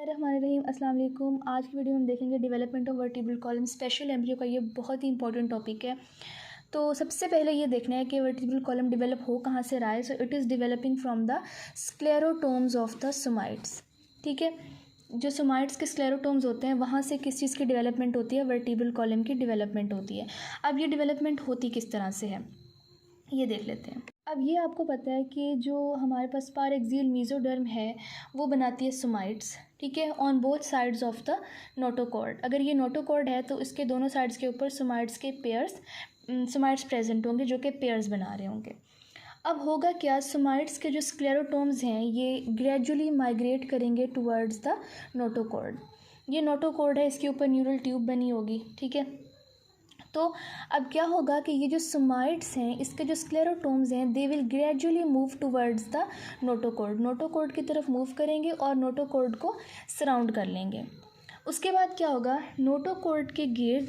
रहीम अस्सलाम वालेकुम। आज की वीडियो में हम देखेंगे development of vertebral column special embryo का। ये बहुत ही इंपॉर्टेंट टॉपिक है। तो सबसे पहले ये देखना है कि वर्टिब्रल कॉलम डेवलप हो कहाँ से रहा है। So it is developing from the sclerotomes of the somites. ठीक है, जो सोमाइट्स के स्क्लेरोटोम्स होते हैं वहाँ से किस चीज़ की डेवलपमेंट होती है? वर्टिब्रल कॉलम की डेवलपमेंट होती है। अब ये डेवलपमेंट होती किस तरह से है ये देख लेते हैं। अब ये आपको पता है कि जो हमारे पास पारेक्सियल मेसोडर्म है वो बनाती है सोमाइट्स। ठीक है, on both sides of the notochord. अगर ये नोटोकॉर्ड है तो इसके दोनों साइड्स के ऊपर सोमाइट्स के पेयर्स सोमाइट्स प्रेजेंट होंगे जो कि पेयर्स बना रहे होंगे। अब होगा क्या, सोमाइट्स के जो स्क्लेरोटोम्स हैं ये ग्रेजुअली माइग्रेट करेंगे टुवर्ड्स द नोटोकॉर्ड। ये नोटोकॉर्ड है, इसके ऊपर न्यूरल ट्यूब बनी होगी। ठीक है, तो अब क्या होगा कि ये जो सोमाइट्स हैं इसके जो स्क्लेरोटोम्स हैं they will gradually move towards the notochord. Notochord की तरफ मूव करेंगे और नोटोकॉर्ड को सराउंड कर लेंगे। उसके बाद क्या होगा, नोटोकॉर्ड के गिर्द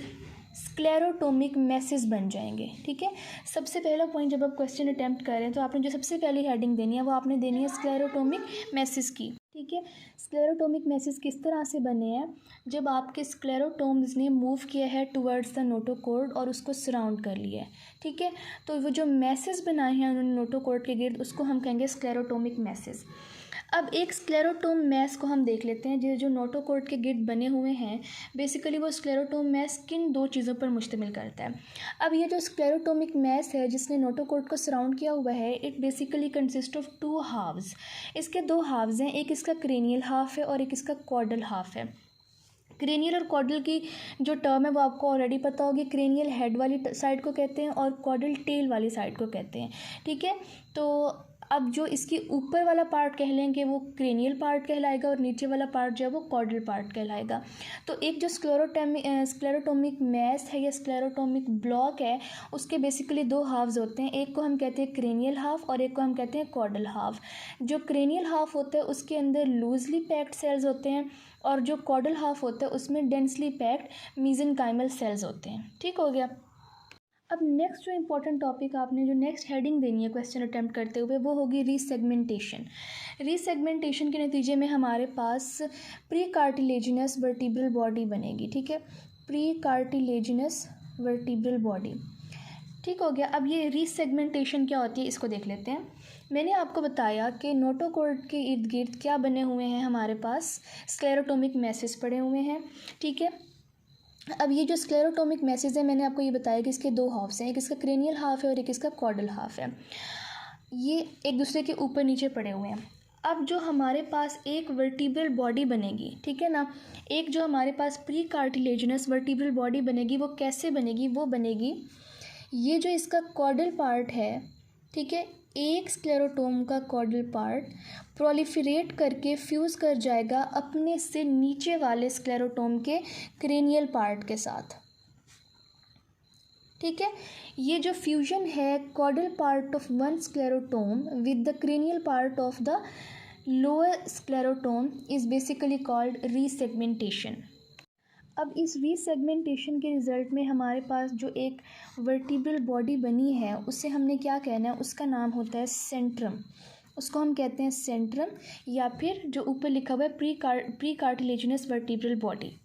स्क्लेरोटोमिक मैसेज बन जाएंगे। ठीक है, सबसे पहला पॉइंट जब आप क्वेश्चन अटैम्प्ट कर रहे हैं तो आपने जो सबसे पहली हेडिंग देनी है वो आपने देनी है स्क्लेरोटोमिक मैसेज की। ठीक है, स्क्लेरोटोमिक मैसेज किस तरह से बने हैं? जब आपके स्क्लेरोटोम्स ने मूव किया है टुवर्ड्स द नोटोकॉर्ड और उसको सराउंड कर लिया है। ठीक है, तो वो जो मैसेज बनाए हैं उन्होंने नोटोकॉर्ड के गिर्द उसको हम कहेंगे स्क्लेरोटोमिक मैसेज। अब एक स्क्लेरोटोम मैस को हम देख लेते हैं। जो नोटोकॉर्ड के गिर्द बने हुए हैं बेसिकली वो स्क्लेरोटोम मैस किन दो चीज़ों पर मुश्तमिल करता है। अब ये जो स्क्लेरोटोमिक मैस है जिसने नोटोकॉर्ड को सराउंड किया हुआ है it basically consist of two halves. इसके दो हाफ्स हैं, एक इसका क्रेनियल हाफ है और एक इसका कॉर्डल हाफ है। क्रेनियल और कॉर्डल की जो टर्म है वो आपको ऑलरेडी पता होगी। क्रेनियल हेड वाली साइड को कहते हैं और कॉर्डल टेल वाली साइड को कहते हैं। ठीक है, तो अब जो इसकी ऊपर वाला पार्ट कह लेंगे वो क्रेनियल पार्ट कहलाएगा और नीचे वाला पार्ट जो है वो कॉर्डल पार्ट कहलाएगा। तो एक जो स्क्लेरोटोमिक मैस है या स्क्लेरोटोमिक ब्लॉक है उसके बेसिकली दो हाफ्स होते हैं। एक को हम कहते हैं क्रेनियल हाफ और एक को हम कहते हैं कॉर्डल हाफ। जो क्रेनियल हाफ होता है उसके अंदर लूजली पैक्ड सेल्स होते हैं और जो कॉर्डल हाफ होता है उसमें डेंसली पैक्ड मेसेनकाइमल सेल्स होते हैं। ठीक हो गया। अब नेक्स्ट जो इम्पोर्टेंट टॉपिक आपने जो नेक्स्ट हेडिंग देनी है क्वेश्चन अटैम्प्ट करते हुए वो होगी रीसेगमेंटेशन। रीसेगमेंटेशन के नतीजे में हमारे पास प्री कार्टिलेजिनस वर्टिब्रल बॉडी बनेगी। ठीक है, प्री कार्टिलेजिनस वर्टिब्रल बॉडी। ठीक हो गया। अब ये रीसेगमेंटेशन क्या होती है इसको देख लेते हैं। मैंने आपको बताया कि नोटोकॉर्ड के इर्द गिर्द क्या बने हुए हैं, हमारे पास स्क्लेरोटोमिक मैसेज पड़े हुए हैं। ठीक है, अब ये जो स्क्लेरोटोमिक मैसेज है मैंने आपको ये बताया कि इसके दो हाफ्स हैं, एक इसका क्रेनियल हाफ है और एक इसका कॉर्डल हाफ है। ये एक दूसरे के ऊपर नीचे पड़े हुए हैं। अब जो हमारे पास एक वर्टिब्रल बॉडी बनेगी, ठीक है ना, एक जो हमारे पास प्री कार्टिलेजिनस वर्टिब्रल बॉडी बनेगी वो कैसे बनेगी? वो बनेगी, ये जो इसका कॉर्डल पार्ट है, ठीक है, एक स्क्लेरोटोम का कॉर्डल पार्ट प्रोलिफरेट करके फ्यूज़ कर जाएगा अपने से नीचे वाले स्क्लेरोटोम के क्रेनियल पार्ट के साथ। ठीक है, ये जो फ्यूजन है caudal part of one sclerotome with the cranial part of the lower sclerotome is basically called resegmentation. अब इस रीसेगमेंटेशन के रिज़ल्ट में हमारे पास जो एक वर्टिब्रल बॉडी बनी है उसे हमने क्या कहना है, उसका नाम होता है सेंट्रम। उसको हम कहते हैं सेंट्रम या फिर जो ऊपर लिखा हुआ है प्री कार्टिलेजिनस वर्टिब्रल बॉडी।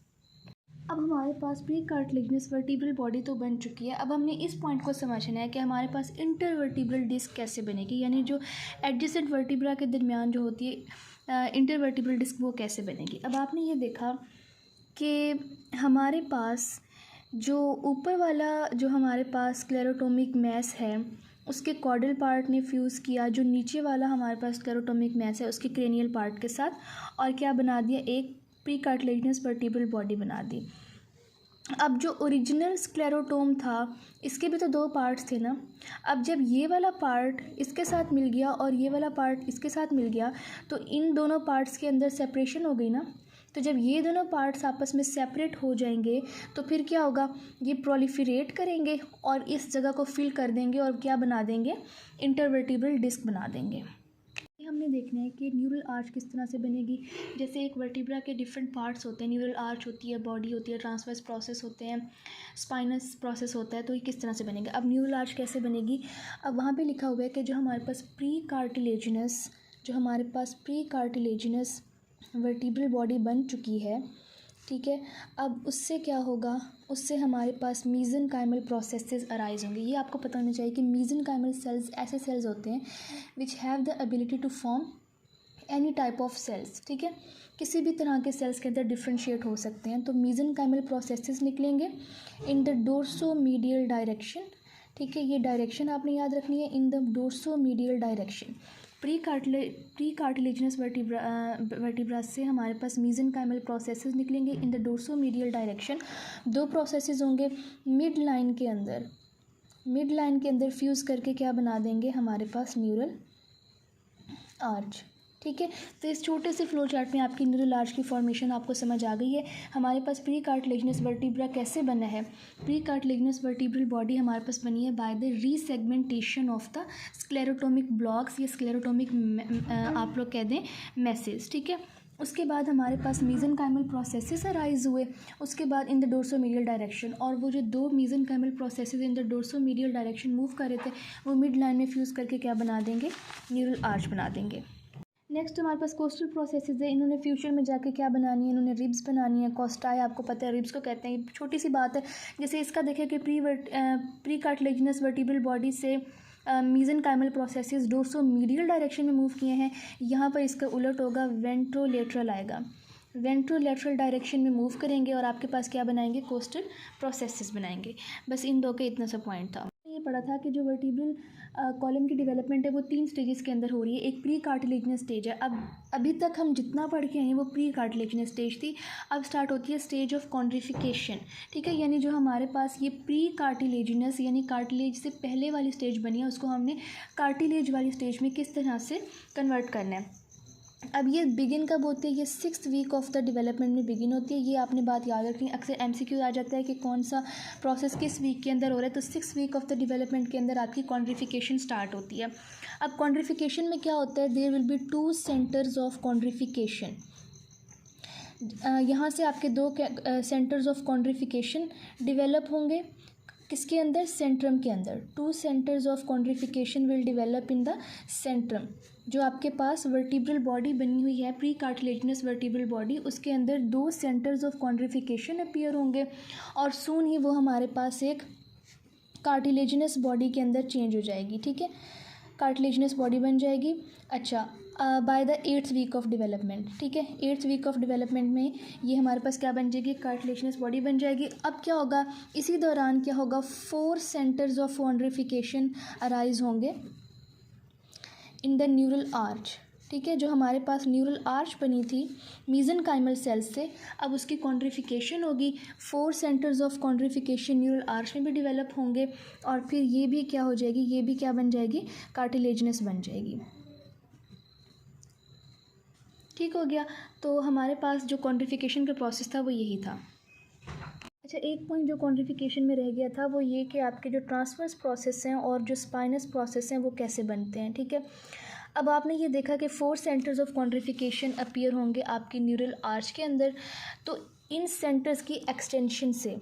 अब हमारे पास प्री कार्टिलेजिनस वर्टिब्रल बॉडी तो बन चुकी है। अब हमने इस पॉइंट को समझना है कि हमारे पास इंटरवर्टिब्रल डिस्क कैसे बनेगी, यानी जो एडजेसेंट वर्टिब्रा के दरमियान जो होती है इंटरवर्टिब्रल डिस्क वो कैसे बनेगी। अब आपने ये देखा कि हमारे पास जो ऊपर वाला जो हमारे पास स्क्लेरोटोमिक मैस है उसके कॉर्डल पार्ट ने फ्यूज़ किया जो नीचे वाला हमारे पास स्क्लेरोटोमिक मैस है उसके क्रेनियल पार्ट के साथ, और क्या बना दिया, एक प्री कार्टिलेजिनस वर्टिब्रल बॉडी बना दी। अब जो ओरिजिनल स्क्लेरोटोम था इसके भी तो दो पार्ट्स थे ना। अब जब ये वाला पार्ट इसके साथ मिल गया और ये वाला पार्ट इसके साथ मिल गया तो इन दोनों पार्ट्स के अंदर सेपरेशन हो गई ना। तो जब ये दोनों पार्ट्स आपस में सेपरेट हो जाएंगे तो फिर क्या होगा, ये प्रोलिफरेट करेंगे और इस जगह को फिल कर देंगे और क्या बना देंगे, इंटरवर्टिब्रल डिस्क बना देंगे। हमने देखना है कि न्यूरल आर्च किस तरह से बनेगी। जैसे एक वर्टिब्रा के डिफरेंट पार्ट्स होते हैं, न्यूरल आर्च होती है, बॉडी होती है, ट्रांसवर्स प्रोसेस होते हैं, स्पाइनस प्रोसेस होता है, तो ये किस तरह से बनेगा। अब न्यूरल आर्च कैसे बनेगी, अब वहाँ पे लिखा हुआ है कि जो हमारे पास प्री कार्टिलेजिनस वर्टिब्रल बॉडी बन चुकी है, ठीक है, अब उससे क्या होगा, उससे हमारे पास मीज़ेनकाइमल प्रोसेसेस अराइज होंगे। ये आपको पता होना चाहिए कि मीज़ेनकाइमल सेल्स ऐसे सेल्स होते हैं which have the ability to form any type of cells, ठीक है, किसी भी तरह के सेल्स के अंदर डिफ्रेंशिएट हो सकते हैं। तो मीज़ेनकाइमल प्रोसेसेस निकलेंगे इन द डोर्सोमीडियल डायरेक्शन, ठीक है, ये डायरेक्शन आपने याद रखनी है, in the dorsomedial direction. Pre cartilaginous vertebra से हमारे पास मीज़ेनकाइमल प्रोसेसेस निकलेंगे इन द डोर्सोमीडियल डायरेक्शन। दो प्रोसेसेस होंगे मिड लाइन के अंदर फ्यूज़ करके क्या बना देंगे हमारे पास न्यूरल आर्च, ठीक है। तो इस छोटे से फ्लो चार्ट में आपकी न्यूरल आर्च की फॉर्मेशन आपको समझ आ गई है। हमारे पास प्री कार्टिलेजिनस वर्टिब्रा कैसे बना है, प्री कार्टिलेजिनस वर्टिब्रल बॉडी हमारे पास बनी है by the resegmentation of the sclerotomic blocks या स्क्लेरोटोमिक आप लोग कह दें मैसेज, ठीक है। उसके बाद हमारे पास मीज़ेनकाइमल प्रोसेसेस अराइज हुए, उसके बाद इन द डोर्सोमीडियल डायरेक्शन, और वो जो दो mesenchymal processes in the dorsomedial direction move कर रहे थे वो मिड लाइन में फ्यूज़ करके क्या बना देंगे, न्यूरल आर्च बना देंगे। नेक्स्ट हमारे पास कोस्टल प्रोसेसेस है, इन्होंने फ्यूचर में जाके क्या बनानी है, इन्होंने रिब्स बनानी है, कोस्टाई आपको पता है रिब्स को कहते हैं, छोटी सी बात है। जैसे इसका देखें कि प्री कार्टिलेजिनस वर्टिब्रल बॉडी से मीज़ेनकाइमल प्रोसेसेस डोर्सोमीडियल डायरेक्शन में मूव किए हैं, यहाँ पर इसका उलट होगा, वेंट्रोलेटरल आएगा, वेंट्रोलेटरल डायरेक्शन में मूव करेंगे और आपके पास क्या बनाएंगे, कोस्टल प्रोसेसेस बनाएंगे। बस इन दो के इतना सा पॉइंट था। ये पढ़ा था कि जो वर्टिब्रल कॉलम की डेवलपमेंट है वो 3 स्टेजेस के अंदर हो रही है। एक प्री कार्टिलेजिनस स्टेज है, अब अभी तक हम जितना पढ़ के आए हैं वो प्री कार्टिलेजिनस स्टेज थी। अब स्टार्ट होती है स्टेज ऑफ कॉन्ड्रिफिकेशन, ठीक है, यानी जो हमारे पास ये प्री कार्टिलेजिनस यानी कार्टिलेज से पहले वाली स्टेज बनी है उसको हमने कार्टिलेज वाली स्टेज में किस तरह से कन्वर्ट करना है। अब ये बिगिन कब होती है, ये 6th week of the development में बिगिन होती है। ये आपने बात याद रखनी, अक्सर MCQ आ जाता है कि कौन सा प्रोसेस किस वीक के अंदर हो रहा है। तो 6th week of the development के अंदर आपकी कॉन्ड्रिफिकेशन स्टार्ट होती है। अब कॉन्ड्रिफिकेशन में क्या होता है, there will be 2 centres of chondrification, यहाँ से आपके 2 सेंटर्स ऑफ कॉन्ड्रिफिकेशन डेवलप होंगे, किसके अंदर, सेंट्रम के अंदर। 2 centres of chondrification will develop in the centrum. जो आपके पास वर्टिब्रल बॉडी बनी हुई है प्री कार्टिलेजिनस वर्टिब्रल बॉडी, उसके अंदर 2 सेंटर्स ऑफ कॉन्ड्रिफिकेशन अपीयर होंगे और सून ही वो हमारे पास एक कार्टिलेजिनस बॉडी के अंदर चेंज हो जाएगी, ठीक है, कार्टिलेजिनस बॉडी बन जाएगी। अच्छा, by the 8th week of development, ठीक है, 8th वीक ऑफ डेवलपमेंट में ये हमारे पास क्या बन जाएगी, कार्टिलेजिनस बॉडी बन जाएगी। अब क्या होगा, इसी दौरान क्या होगा, 4 सेंटर्स ऑफ कॉन्ड्रिफिकेशन अराइज होंगे इन द न्यूरल आर्च, ठीक है। जो हमारे पास न्यूरल आर्च बनी थी मीज़ेनकाइमल सेल्स से, अब उसकी कॉन्ड्रिफिकेशन होगी, 4 सेंटर्स ऑफ कॉन्ड्रिफिकेशन न्यूरल आर्च में भी डेवलप होंगे और फिर ये भी क्या हो जाएगी, ये भी क्या बन जाएगी, कार्टिलेजिनस बन जाएगी, ठीक हो गया। तो हमारे पास जो कॉन्ड्रिफिकेशन का प्रोसेस था वो यही था। अच्छा, एक पॉइंट जो कॉन्ड्रिफिकेशन में रह गया था वो ये कि आपके जो ट्रांसवर्स प्रोसेस हैं और जो स्पाइनस प्रोसेस हैं वो कैसे बनते हैं, ठीक है। अब आपने ये देखा कि 4 सेंटर्स ऑफ कॉन्ड्रिफिकेशन अपीयर होंगे आपकी न्यूरल आर्च के अंदर। तो इन सेंटर्स की एक्सटेंशन से,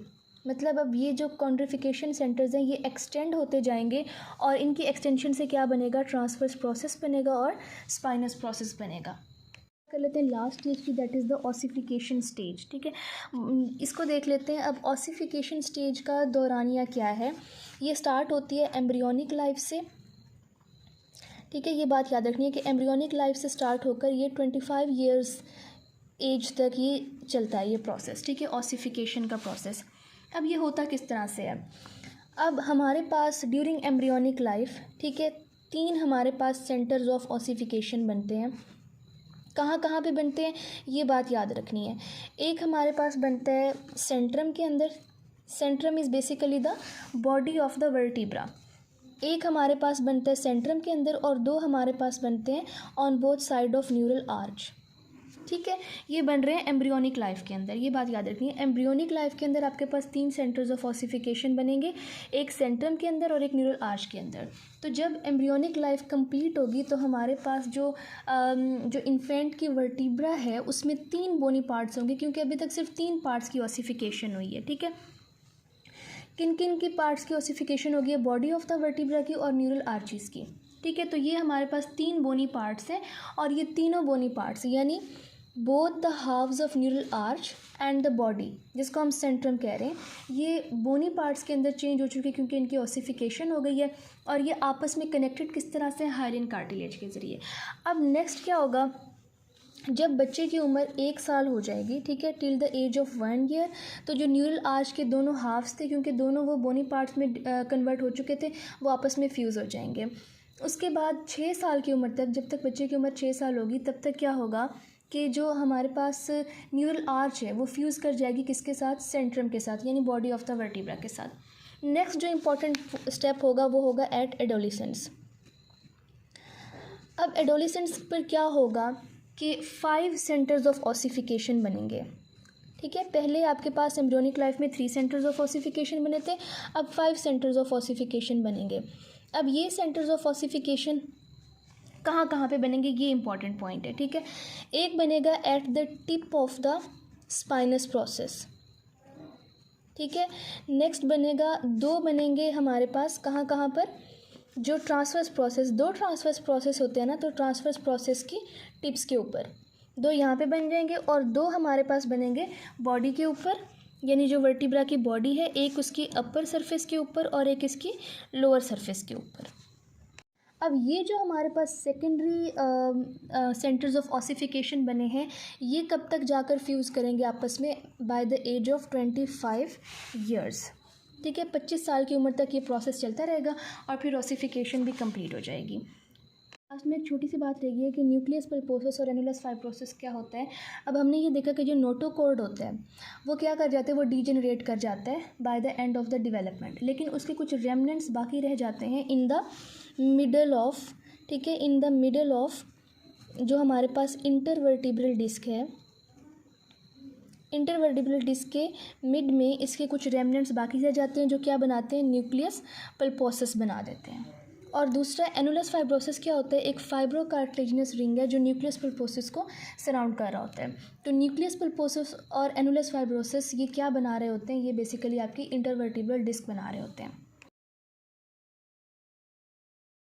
मतलब अब ये जो कॉन्ड्रिफिकेशन सेंटर्स हैं ये एक्सटेंड होते जाएंगे और इनकी एक्सटेंशन से क्या बनेगा, ट्रांसवर्स प्रोसेस बनेगा और स्पाइनस प्रोसेस बनेगा। कर लेते हैं लास्ट स्टेज की, that is the ossification stage, ठीक है। इसको देख लेते हैं। अब ऑसिफिकेशन स्टेज का दौरानिया क्या है, ये स्टार्ट होती है एम्ब्रियोनिक लाइफ से, ठीक है। ये बात याद रखनी है कि एम्ब्रियोनिक लाइफ से स्टार्ट होकर ये 25 ईयर्स एज तक ये चलता है ये प्रोसेस, ठीक है, ऑसिफिकेशन का प्रोसेस। अब ये होता किस तरह से है, अब हमारे पास ड्यूरिंग एम्ब्रियोनिक लाइफ, ठीक है, 3 हमारे पास सेंटर्स ऑफ ऑसिफिकेशन बनते हैं। कहाँ कहाँ पे बनते हैं ये बात याद रखनी है। एक हमारे पास बनता है सेंट्रम के अंदर, Centrum is basically the body of the vertebra. एक हमारे पास बनता है सेंट्रम के अंदर और 2 हमारे पास बनते हैं on both side of neural arch, ठीक है। ये बन रहे हैं एम्ब्रियोनिक लाइफ के अंदर, ये बात याद रखनी है। एम्ब्रियोनिक लाइफ के अंदर आपके पास 3 सेंटर्स ऑफ ऑसिफिकेशन बनेंगे, एक सेंट्रम के अंदर और एक न्यूरल आर्च के अंदर। तो जब एम्ब्रियोनिक लाइफ कंप्लीट होगी तो हमारे पास जो इन्फेंट की वर्टिब्रा है उसमें 3 बोनी पार्ट्स होंगे, क्योंकि अभी तक सिर्फ 3 पार्ट्स की ऑसिफिकेशन हुई है, ठीक है। किन किन की पार्ट्स की ऑसिफिकेशन होगी है, बॉडी ऑफ द वर्टिब्रा की और न्यूरल आर्चिस की, ठीक है। तो ये हमारे पास 3 बोनी पार्ट्स हैं और ये तीनों बोनी पार्ट्स यानी both the halves of neural arch and the body, जिसको हम सेंट्रम कह रहे हैं, ये बोनी पार्ट्स के अंदर चेंज हो चुकी है क्योंकि इनकी ऑसिफिकेशन हो गई है और ये आपस में कनेक्टेड किस तरह से, हाइलिन कार्टिलेज के ज़रिए। अब नेक्स्ट क्या होगा, जब बच्चे की उम्र 1 साल हो जाएगी, ठीक है, till the age of 1 year, तो जो न्यूरल आर्च के दोनों हाफ्स थे, क्योंकि दोनों वो बोनी पार्ट्स में कन्वर्ट हो चुके थे, वो आपस में फ्यूज़ हो जाएंगे। उसके बाद 6 साल की उम्र तक, जब तक बच्चे की उम्र 6 साल होगी, तब तक क्या होगा कि जो हमारे पास न्यूरल आर्च है वो फ्यूज़ कर जाएगी किसके साथ, सेंट्रम के साथ, यानी बॉडी ऑफ द वर्टिब्रा के साथ। नेक्स्ट जो इम्पोर्टेंट स्टेप होगा वो होगा एट एडोलिसेंस। अब एडोलिसेंस पर क्या होगा कि 5 सेंटर्स ऑफ ऑसिफिकेशन बनेंगे, ठीक है। पहले आपके पास एम्ब्रियोनिक लाइफ में 3 सेंटर्स ऑफ ऑसिफिकेशन बने थे, अब 5 सेंटर्स ऑफ ऑसिफिकेशन बनेंगे। अब ये सेंटर्स ऑफ ऑसिफिकेशन कहाँ कहाँ पे बनेंगे, ये इंपॉर्टेंट पॉइंट है, ठीक है। एक बनेगा at the tip of the spinous process, ठीक है। नेक्स्ट बनेगा, 2 बनेंगे हमारे पास कहाँ कहाँ पर, जो ट्रांसवर्स प्रोसेस, 2 ट्रांसवर्स प्रोसेस होते हैं ना, तो ट्रांसवर्स प्रोसेस की टिप्स के ऊपर 2 यहाँ पे बन जाएंगे और 2 हमारे पास बनेंगे बॉडी के ऊपर, यानी जो वर्टिब्रा की बॉडी है, एक उसकी अपर सरफेस के ऊपर और एक इसकी लोअर सरफेस के ऊपर। अब ये जो हमारे पास सेकेंडरी सेंटर्स ऑफ ऑसिफिकेशन बने हैं, ये कब तक जाकर फ्यूज़ करेंगे आपस में, by the age of 25 years, ठीक है। 25 साल की उम्र तक ये प्रोसेस चलता रहेगा और फिर ऑसिफिकेशन भी कंप्लीट हो जाएगी। लास्ट में एक छोटी सी बात रह गई है कि न्यूक्लियस पल्पोसस और एनुलस फाइब्रोसिस क्या होता है। अब हमने ये देखा कि जो नोटोकॉर्ड होता है वो क्या कर जाते हैं, वो डीजेनरेट कर जाता है by the end of the development, लेकिन उसके कुछ रेमनेंट्स बाकी रह जाते हैं इन द मिडल ऑफ, ठीक है, इन द मिडल ऑफ जो हमारे पास इंटरवर्टिब्रल डिस्क है, इंटरवर्टिब्रल डिस्क के मिड में इसके कुछ रेमनेंट्स बाकी रह जाते हैं जो क्या बनाते हैं, न्यूक्लियस पल्पोसस बना देते हैं। और दूसरा एनुलस फाइब्रोसिस क्या होता है, एक फाइब्रोकार्टिलेजिनस रिंग है जो न्यूक्लियस पल्पोसिस को सराउंड कर रहा होता है। तो न्यूक्लियस पल्पोसिस और एनुलस फाइब्रोसिस ये क्या बना रहे होते हैं, ये बेसिकली आपकी इंटरवर्टिब्रल डिस्क बना रहे होते हैं।